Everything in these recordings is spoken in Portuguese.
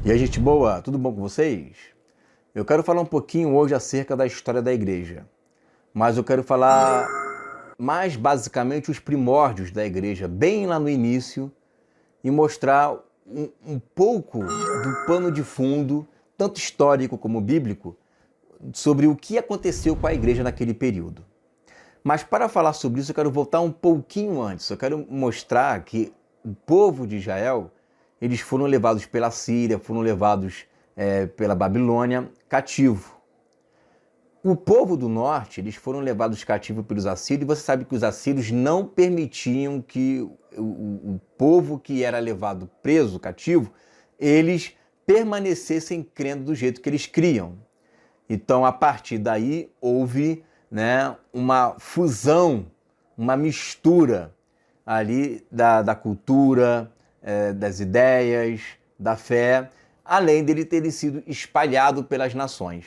E aí, gente boa, tudo bom com vocês? Eu quero falar um pouquinho hoje acerca da história da igreja, mas eu quero falar mais basicamente os primórdios da igreja, bem lá no início, e mostrar um pouco do pano de fundo, tanto histórico como bíblico, sobre o que aconteceu com a igreja naquele período. Mas para falar sobre isso, eu quero voltar um pouquinho antes. Eu quero mostrar que o povo de Israel, eles foram levados pela Síria, foram levados pela Babilônia cativo. O povo do norte, eles foram levados cativo pelos assírios, e você sabe que os assírios não permitiam que o povo que era levado preso, cativo, eles permanecessem crendo do jeito que eles criam. Então, a partir daí, houve uma fusão, uma mistura ali da cultura, das ideias, da fé, além dele ter sido espalhado pelas nações.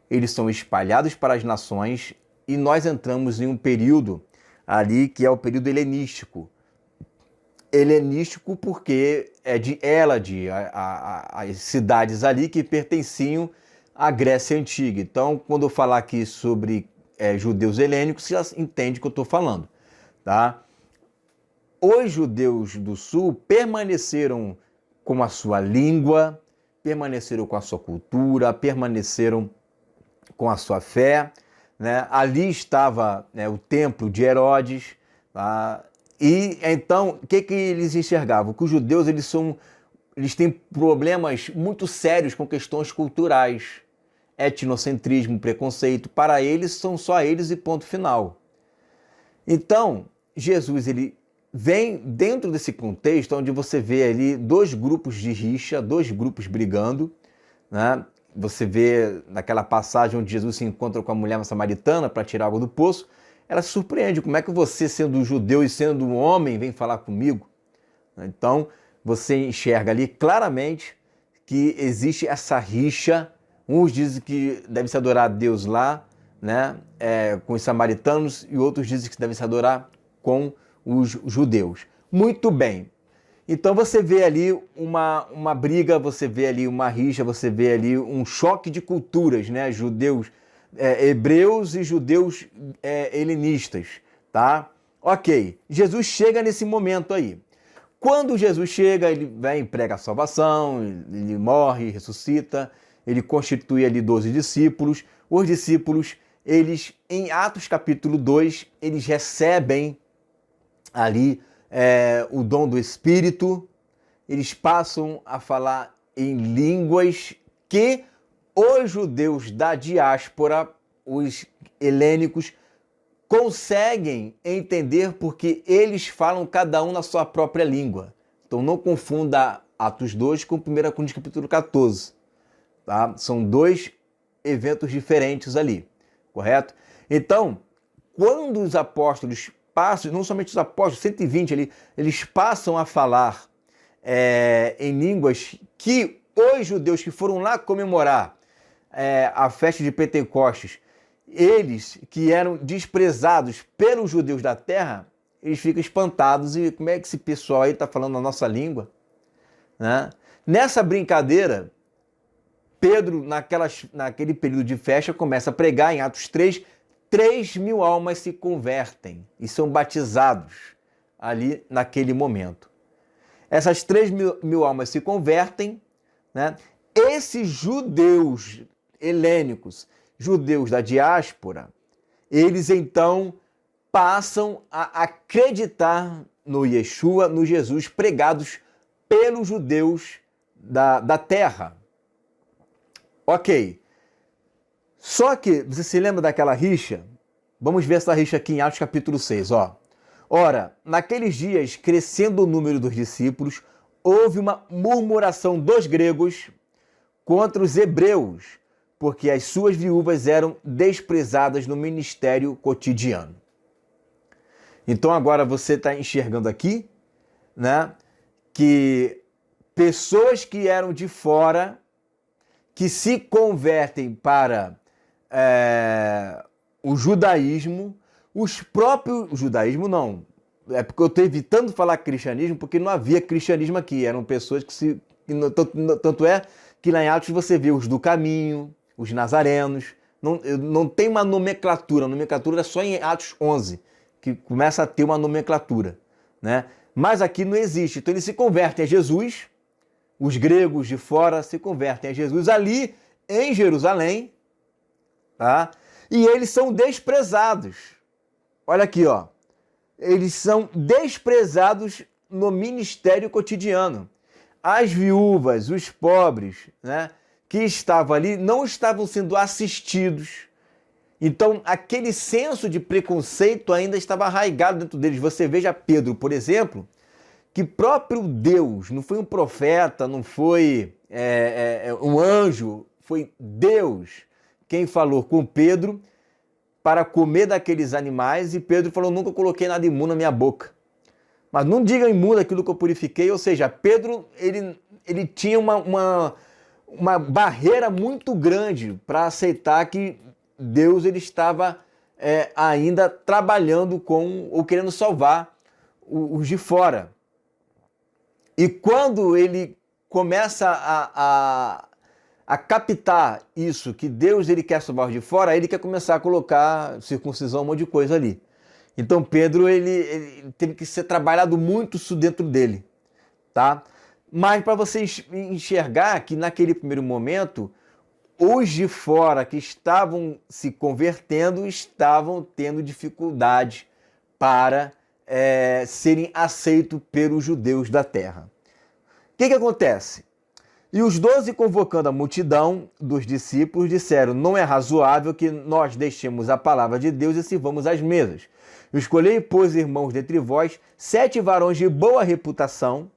Eles são espalhados para as nações e nós entramos em um período ali que é o período helenístico. Helenístico porque é de Hélade, as cidades ali que pertenciam à Grécia Antiga. Então, quando eu falar aqui sobre judeus helênicos, você já entende o que eu estou falando, tá? Os judeus do sul permaneceram com a sua língua, permaneceram com a sua cultura, permaneceram com a sua fé, né? Ali estava o templo de Herodes, tá? E então, o que eles enxergavam? Que os judeus eles têm problemas muito sérios com questões culturais, etnocentrismo, preconceito. Para eles, são só eles e ponto final. Então, Jesus ele vem dentro desse contexto onde você vê ali dois grupos de rixa, dois grupos brigando, né? Você vê naquela passagem onde Jesus se encontra com a mulher samaritana para tirar água do poço, ela se surpreende. Como é que você, sendo judeu e sendo um homem, vem falar comigo? Então, você enxerga ali claramente que existe essa rixa. Uns dizem que deve se adorar a Deus lá, né, com os samaritanos, e outros dizem que deve se adorar com os judeus. Muito bem. Então você vê ali uma briga, você vê ali uma rixa, você vê ali um choque de culturas, né? Judeus hebreus e judeus helenistas, tá? Ok, Jesus chega nesse momento aí. Quando Jesus chega, ele vem, prega a salvação, ele morre, ressuscita, ele constitui ali 12 discípulos. Os discípulos, eles, em Atos capítulo 2, eles recebem ali o dom do Espírito, eles passam a falar em línguas que os judeus da diáspora, os helênicos, conseguem entender porque eles falam cada um na sua própria língua. Então não confunda Atos 2 com 1 Coríntios capítulo 14. Tá? São dois eventos diferentes ali, correto? Então, quando os apóstolos passam, não somente os apóstolos, 120 ali, eles passam a falar em línguas que os judeus que foram lá comemorar a festa de Pentecostes, eles que eram desprezados pelos judeus da terra, eles ficam espantados. E como é que esse pessoal aí está falando a nossa língua? Né? Nessa brincadeira, Pedro, naquele período de festa, começa a pregar em Atos 3, 3.000 almas se convertem e são batizados ali naquele momento. Essas 3.000 almas se convertem, né? Esses judeus helênicos, judeus da diáspora, eles então passam a acreditar no Yeshua, no Jesus, pregados pelos judeus da terra. Ok. Só que, você se lembra daquela rixa? Vamos ver essa rixa aqui em Atos capítulo 6, ó. Ora, naqueles dias, crescendo o número dos discípulos, houve uma murmuração dos gregos contra os hebreus, porque as suas viúvas eram desprezadas no ministério cotidiano. Então agora você está enxergando aqui, né, que pessoas que eram de fora, que se convertem para o judaísmo, os próprios judaísmo não, é porque eu estou evitando falar cristianismo porque não havia cristianismo aqui, eram pessoas que se Tanto é que lá em Atos você vê os do caminho, os nazarenos. Não tem uma nomenclatura. A nomenclatura é só em Atos 11, que começa a ter uma nomenclatura, né? Mas aqui não existe. Então eles se convertem a Jesus, os gregos de fora se convertem a Jesus ali em Jerusalém, tá? E eles são desprezados. Olha aqui, ó. Eles são desprezados no ministério cotidiano. As viúvas, os pobres, né, que estavam ali, não estavam sendo assistidos. Então, aquele senso de preconceito ainda estava arraigado dentro deles. Você veja Pedro, por exemplo, que próprio Deus, não foi um profeta, não foi um anjo, foi Deus quem falou com Pedro para comer daqueles animais, e Pedro falou, nunca coloquei nada imundo na minha boca. Mas não diga imundo aquilo que eu purifiquei, ou seja, Pedro ele tinha uma barreira muito grande para aceitar que Deus ele estava ainda trabalhando com ou querendo salvar os de fora. E quando ele começa a captar isso, que Deus ele quer salvar os de fora, ele quer começar a colocar circuncisão, um monte de coisa ali. Então Pedro ele teve que ser trabalhado muito isso dentro dele, tá? Mas para você enxergar que naquele primeiro momento, os de fora que estavam se convertendo estavam tendo dificuldade para serem aceitos pelos judeus da terra. O que acontece? E os 12, convocando a multidão dos discípulos, disseram, não é razoável que nós deixemos a palavra de Deus e sirvamos às mesas. Escolhei, pois, irmãos, dentre vós, 7 varões de boa reputação,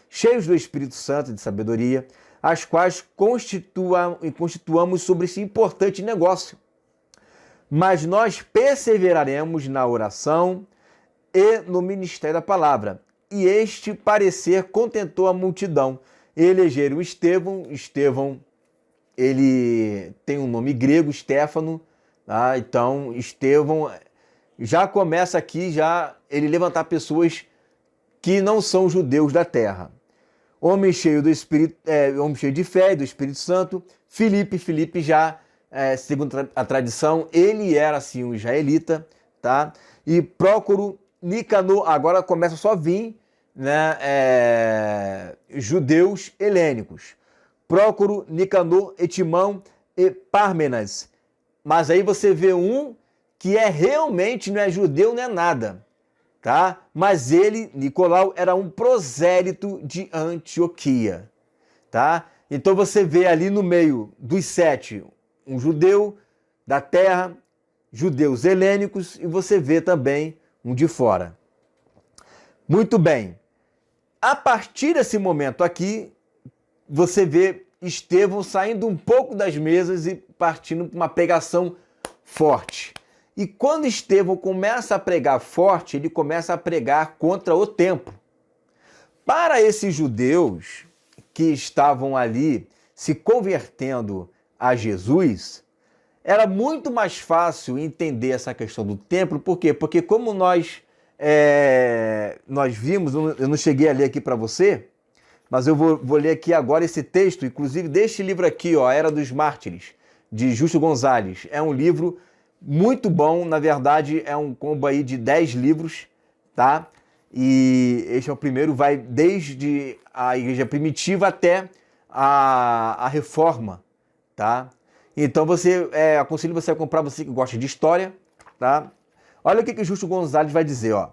cheios do Espírito Santo e de sabedoria, as quais constituamos sobre esse importante negócio. Mas nós perseveraremos na oração e no ministério da palavra. E este parecer contentou a multidão. Elegeram Estevão. Estevão, ele tem um nome grego, Estéfano, tá? Então Estevão já começa aqui, ele levantar pessoas que não são judeus da terra. Homem cheio do Espírito, homem cheio de fé e do Espírito Santo. Filipe já, segundo a tradição, ele era assim um israelita, tá? E Prócoro, Nicanor, agora começa só a vir, né, judeus helênicos. Prócoro, Nicanor, Etimão e Pármenas. Mas aí você vê um que realmente não é judeu, não é nada, tá? Mas ele, Nicolau, era um prosélito de Antioquia, tá? Então você vê ali no meio dos 7 um judeu da terra, judeus helênicos, e você vê também um de fora. Muito bem. A partir desse momento aqui, você vê Estevão saindo um pouco das mesas e partindo para uma pregação forte. E quando Estevão começa a pregar forte, ele começa a pregar contra o templo. Para esses judeus que estavam ali se convertendo a Jesus, era muito mais fácil entender essa questão do templo. Por quê? Porque como nós vimos, eu não cheguei a ler aqui para você, mas eu vou ler aqui agora esse texto, inclusive deste livro aqui, ó, A Era dos Mártires, de Justo Gonzalez. É um livro muito bom, na verdade é um combo aí de 10 livros, tá? E este é o primeiro, vai desde a igreja primitiva até a reforma, tá? Então aconselho você a comprar, você que gosta de história, tá? Olha o que Justo Gonzalez vai dizer, ó.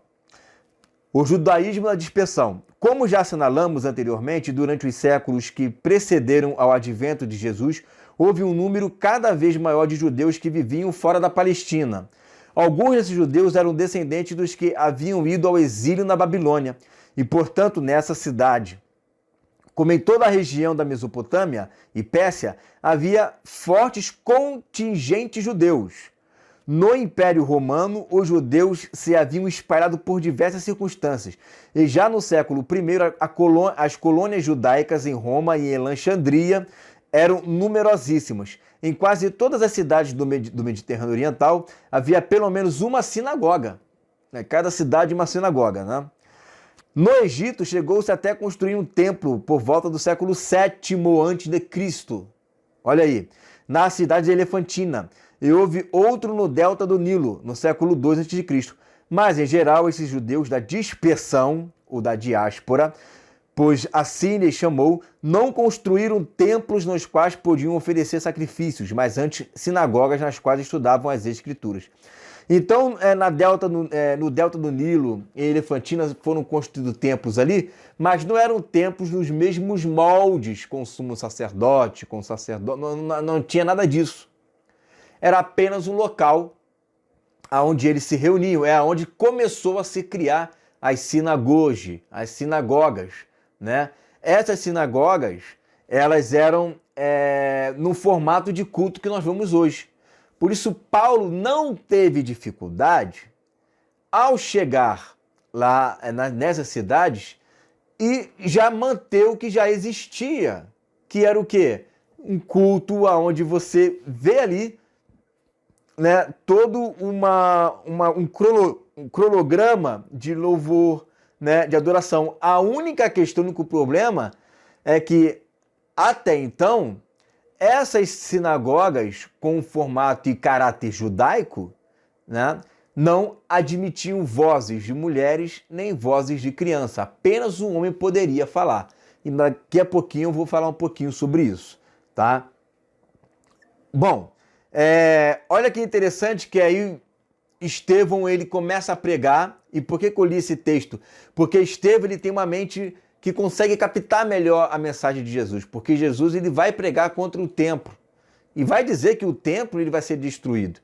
O judaísmo na dispersão. Como já assinalamos anteriormente, durante os séculos que precederam ao advento de Jesus, houve um número cada vez maior de judeus que viviam fora da Palestina. Alguns desses judeus eram descendentes dos que haviam ido ao exílio na Babilônia e, portanto, nessa cidade. Como em toda a região da Mesopotâmia e Pérsia, havia fortes contingentes judeus. No Império Romano, os judeus se haviam espalhado por diversas circunstâncias. E já no século I, as colônias judaicas em Roma e em Alexandria eram numerosíssimas. Em quase todas as cidades do Mediterrâneo Oriental, havia pelo menos uma sinagoga. Cada cidade uma sinagoga, né? No Egito, chegou-se até a construir um templo por volta do século VII a.C. Olha aí, na cidade de Elefantina. E houve outro no delta do Nilo, no século II a.C. Mas, em geral, esses judeus da dispersão, ou da diáspora, pois assim lhes chamou, não construíram templos nos quais podiam oferecer sacrifícios, mas antes sinagogas nas quais estudavam as Escrituras. Então, no delta do Nilo, em Elefantina, foram construídos templos ali, mas não eram templos nos mesmos moldes, com sumo sacerdote, não tinha nada disso. Era apenas um local onde eles se reuniam, é onde começou a se criar as sinagogas, né? Essas sinagogas, elas eram no formato de culto que nós vemos hoje. Por isso, Paulo não teve dificuldade ao chegar lá nessas cidades e já manter o que já existia, que era o quê? Um culto onde você vê ali, né, todo um cronograma de louvor, né, de adoração. A única questão, o único problema é que, até então, essas sinagogas com formato e caráter judaico, né, não admitiam vozes de mulheres nem vozes de criança. Apenas um homem poderia falar. E daqui a pouquinho eu vou falar um pouquinho sobre isso, tá? Bom, olha que interessante que aí Estevão ele começa a pregar. E por que eu li esse texto? Porque Estevão ele tem uma mente que consegue captar melhor a mensagem de Jesus, porque Jesus ele vai pregar contra o templo e vai dizer que o templo ele vai ser destruído,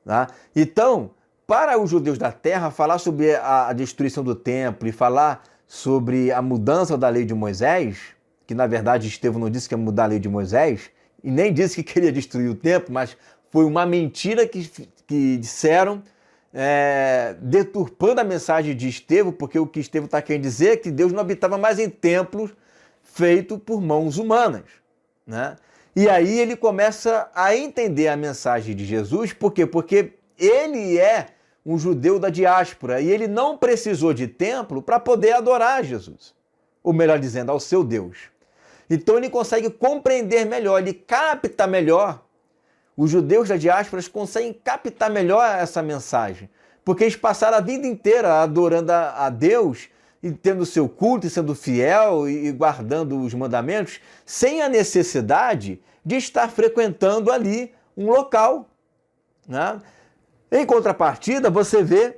tá? Então, para os judeus da terra, falar sobre a destruição do templo e falar sobre a mudança da lei de Moisés, que na verdade Estevão não disse que ia mudar a lei de Moisés, e nem disse que queria destruir o templo, mas foi uma mentira que disseram, deturpando a mensagem de Estevão, porque o que Estevão está querendo dizer é que Deus não habitava mais em templos feitos por mãos humanas, né? E aí ele começa a entender a mensagem de Jesus, por quê? Porque ele é um judeu da diáspora e ele não precisou de templo para poder adorar Jesus, ou melhor dizendo, ao seu Deus. Então ele consegue compreender melhor, ele capta melhor. Os judeus da diáspora conseguem captar melhor essa mensagem, porque eles passaram a vida inteira adorando a Deus e tendo o seu culto, e sendo fiel e guardando os mandamentos, sem a necessidade de estar frequentando ali um local, né? Em contrapartida, você vê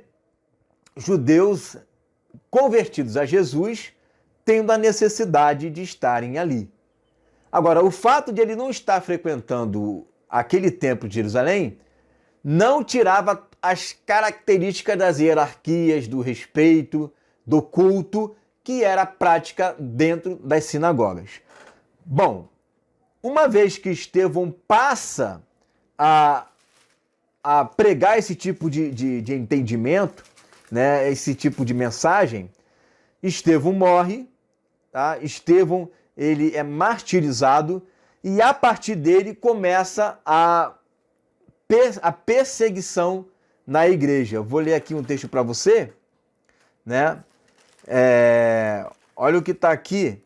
judeus convertidos a Jesus tendo a necessidade de estarem ali. Agora, o fato de ele não estar frequentando aquele templo de Jerusalém não tirava as características das hierarquias, do respeito, do culto, que era a prática dentro das sinagogas. Bom, uma vez que Estevão passa a pregar esse tipo de entendimento, né, esse tipo de mensagem, Estevão morre, tá? Estevão ele é martirizado e a partir dele começa a perseguição na igreja. Eu vou ler aqui um texto para você, né? Olha o que está aqui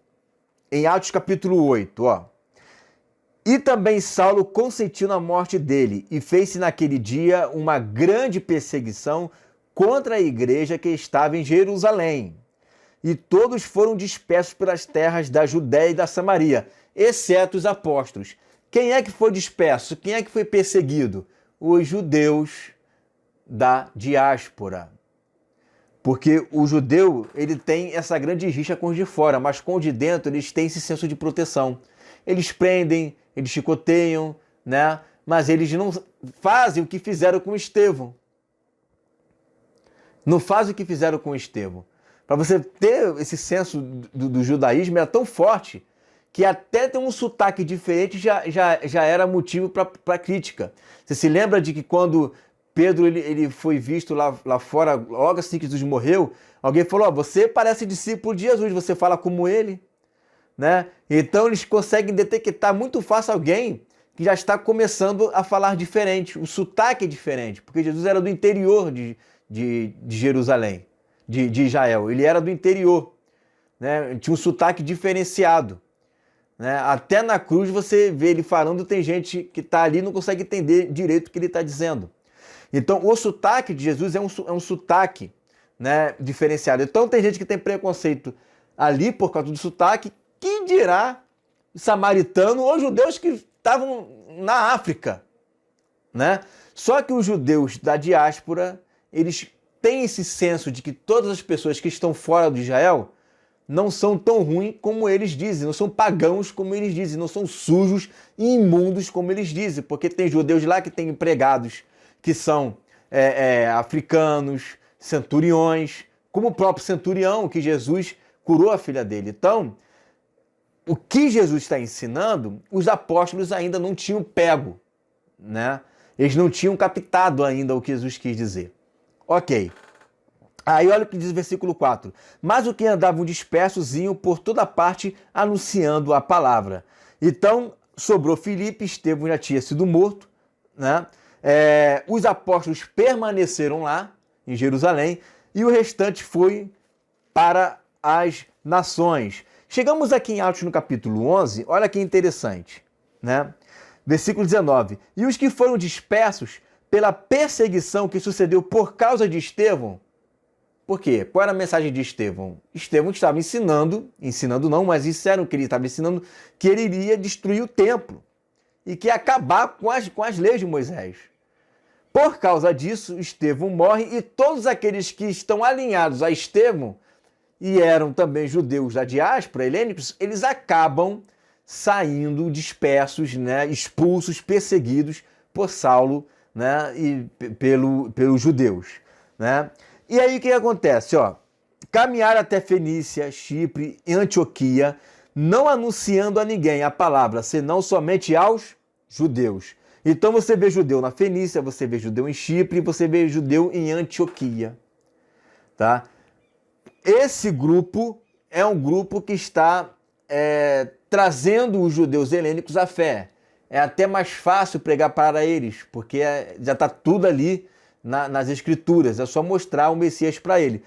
em Atos capítulo 8, ó. E também Saulo consentiu na morte dele, e fez-se naquele dia uma grande perseguição contra a igreja que estava em Jerusalém. E todos foram dispersos pelas terras da Judéia e da Samaria, exceto os apóstolos. Quem é que foi disperso? Quem é que foi perseguido? Os judeus da diáspora. Porque o judeu ele tem essa grande rixa com os de fora, mas com os de dentro eles têm esse senso de proteção. Eles prendem, eles chicoteiam, né? Mas eles não fazem o que fizeram com Estevão. Não fazem o que fizeram com Estevão. Para você ter esse senso do judaísmo, era tão forte que até ter um sotaque diferente já era motivo para crítica. Você se lembra de que quando Pedro ele foi visto lá fora, logo assim que Jesus morreu, alguém falou, você parece discípulo de Jesus, você fala como ele, né? Então eles conseguem detectar muito fácil alguém que já está começando a falar diferente, o sotaque é diferente, porque Jesus era do interior de Jerusalém, de Israel, ele era do interior, né? Tinha um sotaque diferenciado, né? Até na cruz você vê ele falando, tem gente que está ali e não consegue entender direito o que ele está dizendo. Então, o sotaque de Jesus é um sotaque, né, diferenciado. Então, tem gente que tem preconceito ali por causa do sotaque, que dirá samaritano ou judeus que estavam na África, né? Só que os judeus da diáspora, eles têm esse senso de que todas as pessoas que estão fora de Israel não são tão ruins como eles dizem, não são pagãos como eles dizem, não são sujos e imundos como eles dizem, porque tem judeus lá que têm empregados que são africanos, centuriões, como o próprio centurião que Jesus curou a filha dele. Então, o que Jesus está ensinando, os apóstolos ainda não tinham pego, né? Eles não tinham captado ainda o que Jesus quis dizer. Ok. Aí olha o que diz o versículo 4. Mas os que andavam dispersos iam por toda parte anunciando a palavra. Então, sobrou Filipe, Estevão já tinha sido morto, né? Os apóstolos permaneceram lá, em Jerusalém, e o restante foi para as nações. Chegamos aqui em Atos no capítulo 11, olha que interessante, né? Versículo 19. E os que foram dispersos pela perseguição que sucedeu por causa de Estevão. Por quê? Qual era a mensagem de Estevão? Estevão estava ensinando não, mas disseram que ele estava ensinando que ele iria destruir o templo e que ia acabar com as leis de Moisés. Por causa disso, Estevão morre e todos aqueles que estão alinhados a Estevão e eram também judeus da diáspora, helênicos, eles acabam saindo dispersos, né, expulsos, perseguidos por Saulo, né, e pelos judeus, né? E aí o que acontece? Caminhar até Fenícia, Chipre e Antioquia, não anunciando a ninguém a palavra, senão somente aos judeus. Então você vê judeu na Fenícia, você vê judeu em Chipre, você vê judeu em Antioquia, tá? Esse grupo é um grupo que está trazendo os judeus helênicos à fé. É até mais fácil pregar para eles, porque já está tudo ali nas escrituras, é só mostrar o Messias para ele.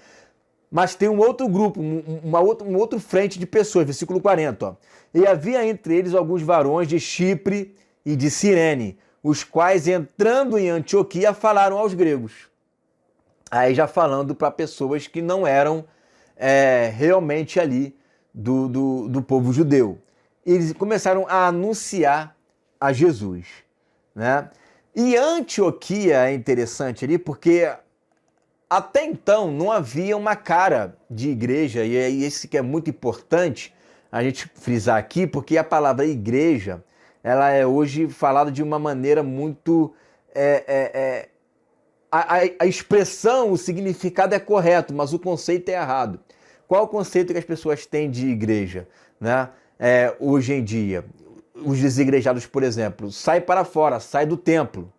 Mas tem um outro grupo, um outro frente de pessoas, versículo 40. E havia entre eles alguns varões de Chipre e de Cirene, os quais, entrando em Antioquia, falaram aos gregos. Aí já falando para pessoas que não eram realmente ali do povo judeu. Eles começaram a anunciar a Jesus, né? E Antioquia é interessante ali porque até então não havia uma cara de igreja, e é esse que é muito importante a gente frisar aqui, porque a palavra igreja, ela é hoje falada de uma maneira muito... A expressão, o significado é correto, mas o conceito é errado. Qual o conceito que as pessoas têm de igreja, né? Hoje em dia? Os desigrejados, por exemplo, sai para fora, sai do templo,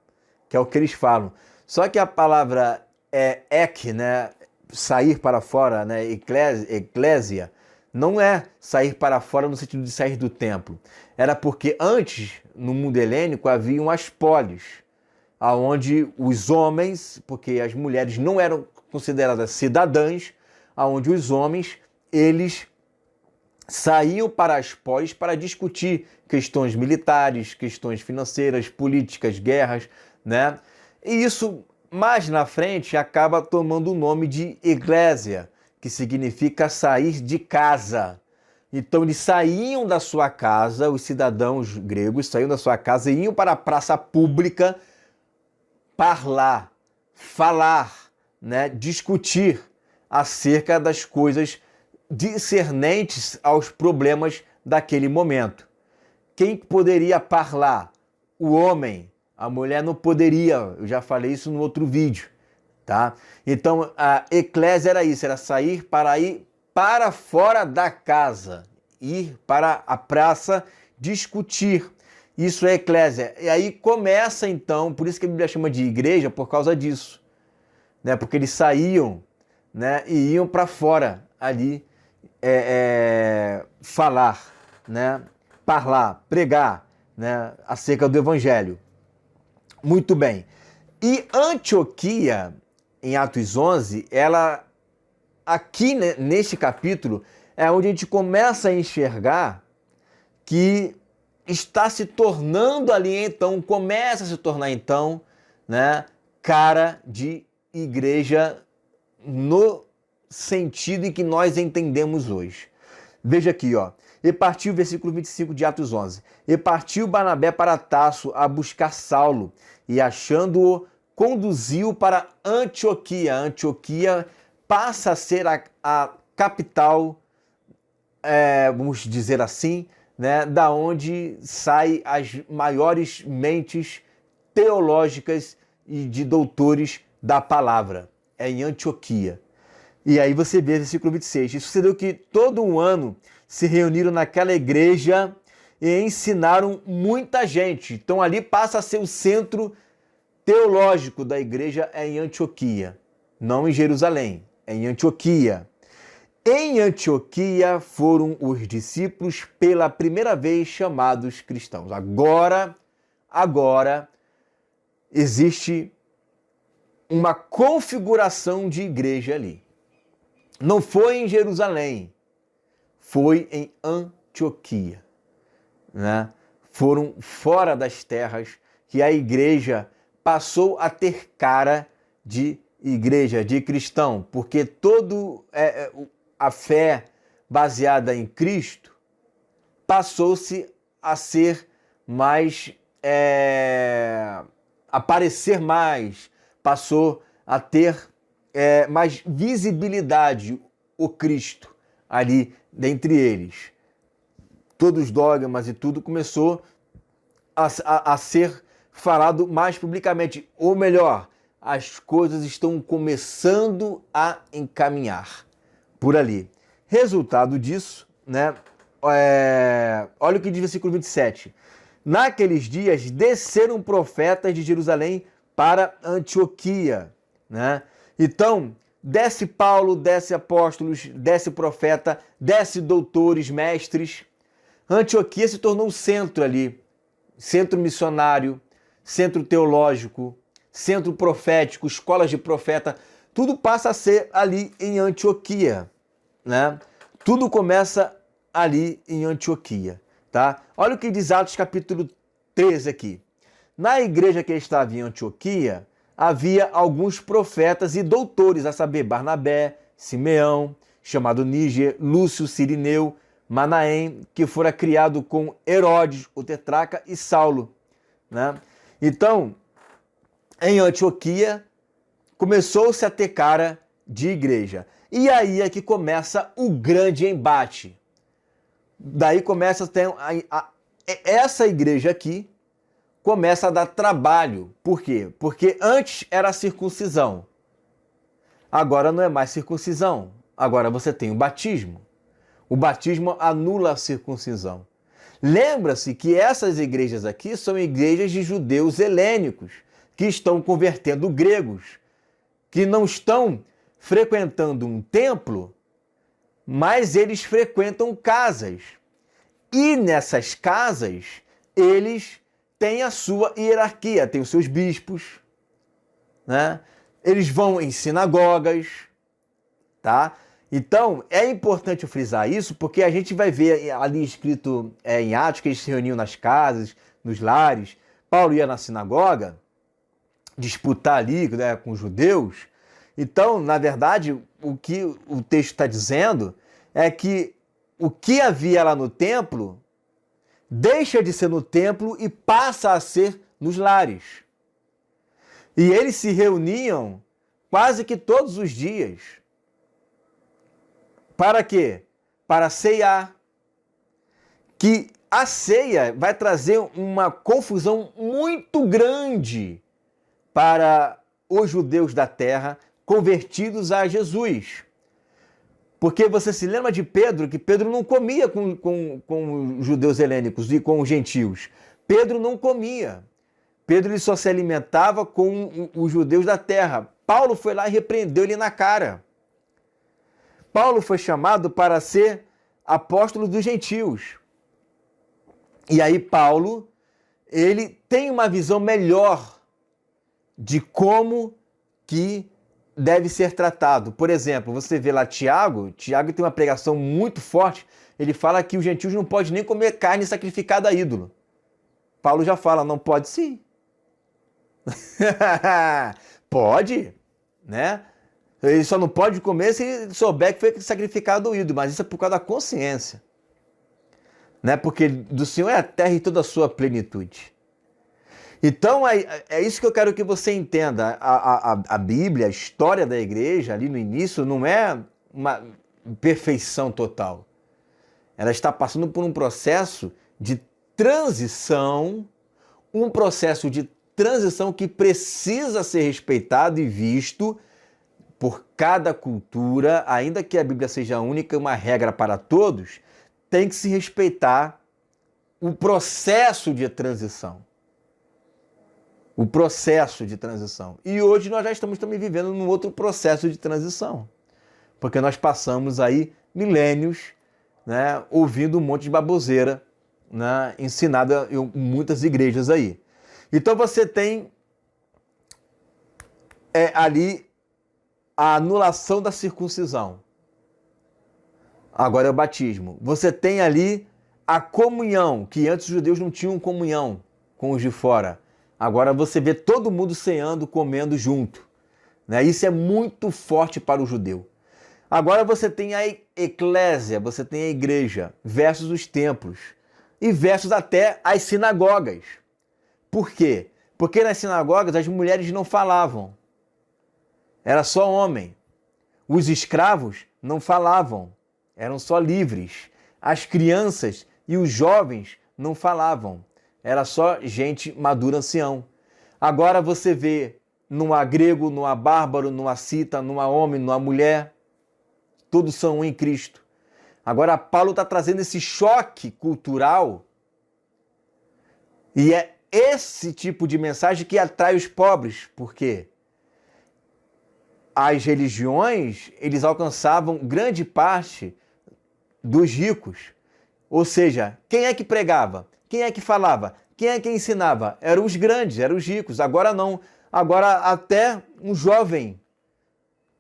que é o que eles falam. Só que a palavra ek, né? Sair para fora, né? Eclésia, não é sair para fora no sentido de sair do templo. Era porque antes, no mundo helênico, haviam as polis, aonde os homens, porque as mulheres não eram consideradas cidadãs, aonde os homens, eles saíam para as polis para discutir questões militares, questões financeiras, políticas, guerras, né? E isso, mais na frente, acaba tomando o nome de eclésia, que significa sair de casa. Então eles saíam da sua casa, os cidadãos gregos saíam da sua casa e iam para a praça pública falar, né? Discutir acerca das coisas discernentes aos problemas daquele momento. Quem poderia falar? O homem. A mulher não poderia. Eu já falei isso no outro vídeo, tá? Então, a eclésia era isso, era sair para ir para fora da casa, ir para a praça discutir. Isso é eclésia. E aí começa então, por isso que a Bíblia chama de igreja, por causa disso, né? Porque eles saíam, né, e iam para fora ali falar, né, falar, pregar, né, acerca do evangelho. Muito bem. E Antioquia, em Atos 11, ela, aqui, né, neste capítulo, é onde a gente começa a enxergar que está se tornando ali então, começa a se tornar então, né, cara de igreja no sentido em que nós entendemos hoje. Veja aqui, ó. E partiu, versículo 25 de Atos 11. E partiu Barnabé para Tarso a buscar Saulo, e achando-o, conduziu para Antioquia. Antioquia passa a ser a capital, vamos dizer assim, né, da onde saem as maiores mentes teológicas e de doutores da palavra. É em Antioquia. E aí você vê versículo 26. E sucedeu que todo um ano se reuniram naquela igreja e ensinaram muita gente. Então ali passa a ser o centro teológico da igreja, é em Antioquia. Não em Jerusalém, é em Antioquia. Em Antioquia foram os discípulos pela primeira vez chamados cristãos. Agora existe uma configuração de igreja ali. Não foi em Jerusalém, foi em Antioquia, né? Foram fora das terras que a igreja passou a ter cara de igreja, de cristão, porque toda a fé baseada em Cristo passou-se a ser mais, aparecer mais, passou a ter mais visibilidade o Cristo ali dentre eles. Todos os dogmas e tudo começou a ser falado mais publicamente. Ou melhor, as coisas estão começando a encaminhar por ali. Resultado disso, né? Olha o que diz o versículo 27. Naqueles dias desceram profetas de Jerusalém para Antioquia, né? Então, desce Paulo, desce apóstolos, desce profeta, desce doutores, mestres. Antioquia se tornou um centro ali, centro missionário, centro teológico, centro profético, escolas de profeta, tudo passa a ser ali em Antioquia, né? Tudo começa ali em Antioquia, tá? Olha o que diz Atos capítulo 13 aqui. Na igreja que estava em Antioquia, havia alguns profetas e doutores, a saber, Barnabé, Simeão, chamado Níger, Lúcio, Cirineu, Manaém, que fora criado com Herodes, o tetrarca, e Saulo, né? Então, em Antioquia, começou-se a ter cara de igreja. E aí é que começa o grande embate. Daí começa a ter essa igreja aqui, começa a dar trabalho. Por quê? Porque antes era a circuncisão. Agora não é mais circuncisão. Agora você tem o batismo. O batismo anula a circuncisão. Lembra-se que essas igrejas aqui são igrejas de judeus helênicos, que estão convertendo gregos, que não estão frequentando um templo, mas eles frequentam casas. E nessas casas, eles têm a sua hierarquia, têm os seus bispos, né? Eles vão em sinagogas, tá? Então, é importante frisar isso, porque a gente vai ver ali escrito em Atos que eles se reuniam nas casas, nos lares. Paulo ia na sinagoga disputar ali, né, com os judeus. Então, na verdade, o que o texto está dizendo é que o que havia lá no templo deixa de ser no templo e passa a ser nos lares. E eles se reuniam quase que todos os dias. Para quê? Para ceiar. Que a ceia vai trazer uma confusão muito grande para os judeus da terra convertidos a Jesus. Porque você se lembra de Pedro, que Pedro não comia com os judeus helênicos e com os gentios. Pedro não comia. Pedro ele só se alimentava com os judeus da terra. Paulo foi lá e repreendeu ele na cara. Paulo foi chamado para ser apóstolo dos gentios. E aí Paulo, ele tem uma visão melhor de como que deve ser tratado. Por exemplo, você vê lá Tiago tem uma pregação muito forte, ele fala que os gentios não podem nem comer carne sacrificada a ídolo. Paulo já fala, não pode sim. Pode, né? Ele só não pode comer se souber que foi sacrificado o ídolo, mas isso é por causa da consciência. Né? Porque do Senhor é a terra e toda a sua plenitude. Então, é isso que eu quero que você entenda. A Bíblia, a história da igreja, ali no início, não é uma perfeição total. Ela está passando por um processo de transição, que precisa ser respeitado e visto por cada cultura, ainda que a Bíblia seja única e uma regra para todos, tem que se respeitar o processo de transição. O processo de transição. E hoje nós já estamos também vivendo num outro processo de transição. Porque nós passamos aí milênios, né, ouvindo um monte de baboseira, né, ensinada em muitas igrejas aí. Então você tem ali a anulação da circuncisão. Agora é o batismo. Você tem ali a comunhão, que antes os judeus não tinham comunhão com os de fora. Agora você vê todo mundo ceando, comendo junto. Né? Isso é muito forte para o judeu. Agora você tem a eclésia, você tem a igreja, versus os templos. E versus até as sinagogas. Por quê? Porque nas sinagogas as mulheres não falavam. Era só homem. Os escravos não falavam. Eram só livres. As crianças e os jovens não falavam. Era só gente madura, ancião. Agora você vê numa grego, numa bárbaro, numa cita, numa homem, numa mulher. Todos são um em Cristo. Agora Paulo está trazendo esse choque cultural. E é esse tipo de mensagem que atrai os pobres. Por quê? As religiões, eles alcançavam grande parte dos ricos. Ou seja, quem é que pregava? Quem é que falava? Quem é que ensinava? Eram os grandes, eram os ricos. Agora não. Agora até um jovem,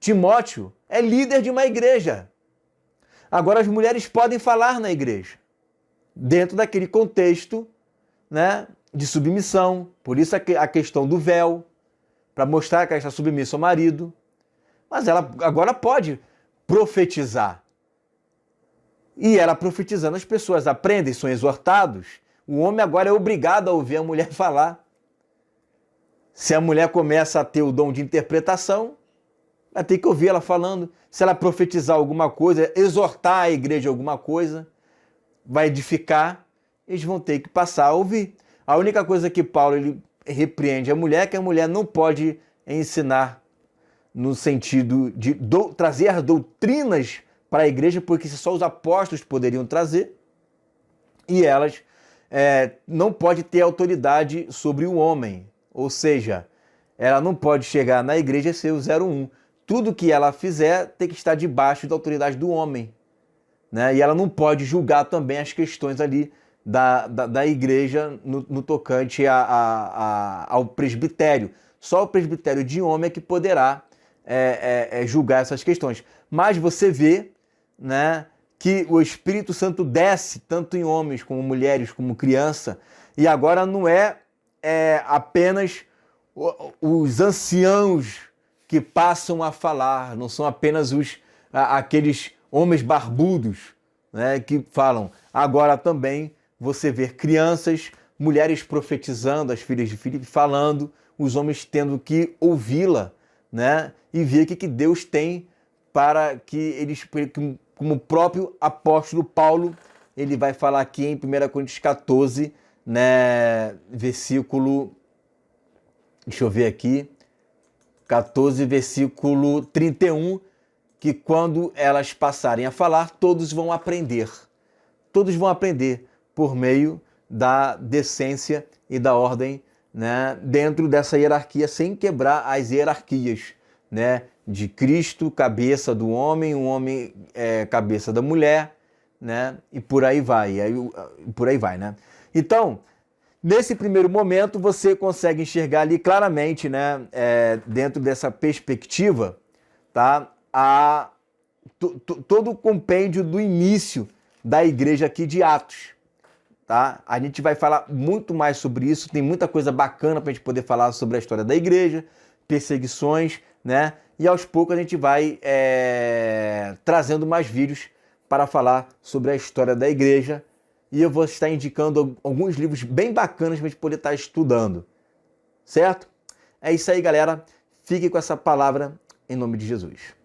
Timóteo, é líder de uma igreja. Agora as mulheres podem falar na igreja, dentro daquele contexto, né, de submissão. Por isso a questão do véu, para mostrar que ela está submissa ao marido. Mas ela agora pode profetizar. E ela profetizando, as pessoas aprendem, são exortados. O homem agora é obrigado a ouvir a mulher falar. Se a mulher começa a ter o dom de interpretação, vai ter que ouvir ela falando. Se ela profetizar alguma coisa, exortar a igreja alguma coisa, vai edificar, eles vão ter que passar a ouvir. A única coisa que Paulo ele repreende a mulher é que a mulher não pode ensinar no sentido de trazer doutrinas para a igreja, porque só os apóstolos poderiam trazer, e elas não pode ter autoridade sobre o homem, ou seja, ela não pode chegar na igreja e ser o 01. Tudo que ela fizer tem que estar debaixo da autoridade do homem, né? E ela não pode julgar também as questões ali da igreja no tocante ao presbitério. Só o presbitério de homem é que poderá julgar essas questões. Mas você vê, né, que o Espírito Santo desce tanto em homens como mulheres, como criança, e agora não é apenas os anciãos que passam a falar, não são apenas aqueles homens barbudos, né, que falam. Agora também você vê crianças, mulheres profetizando, as filhas de Filipe falando, os homens tendo que ouvi-la, né, e ver o que Deus tem para que eles, como o próprio apóstolo Paulo, ele vai falar aqui em 1 Coríntios 14, né, versículo, deixa eu ver aqui, 14, versículo 31, que quando elas passarem a falar, todos vão aprender. Todos vão aprender por meio da decência e da ordem, né, dentro dessa hierarquia, sem quebrar as hierarquias, né, de Cristo, cabeça do homem, o homem cabeça da mulher, né, e por aí vai, né? Então, nesse primeiro momento, você consegue enxergar ali claramente, né, dentro dessa perspectiva, tá? Todo o compêndio do início da igreja aqui de Atos. Tá? A gente vai falar muito mais sobre isso, tem muita coisa bacana para a gente poder falar sobre a história da igreja, perseguições, né? E aos poucos a gente vai trazendo mais vídeos para falar sobre a história da igreja. E eu vou estar indicando alguns livros bem bacanas para a gente poder estar estudando. Certo? É isso aí, galera. Fique com essa palavra em nome de Jesus.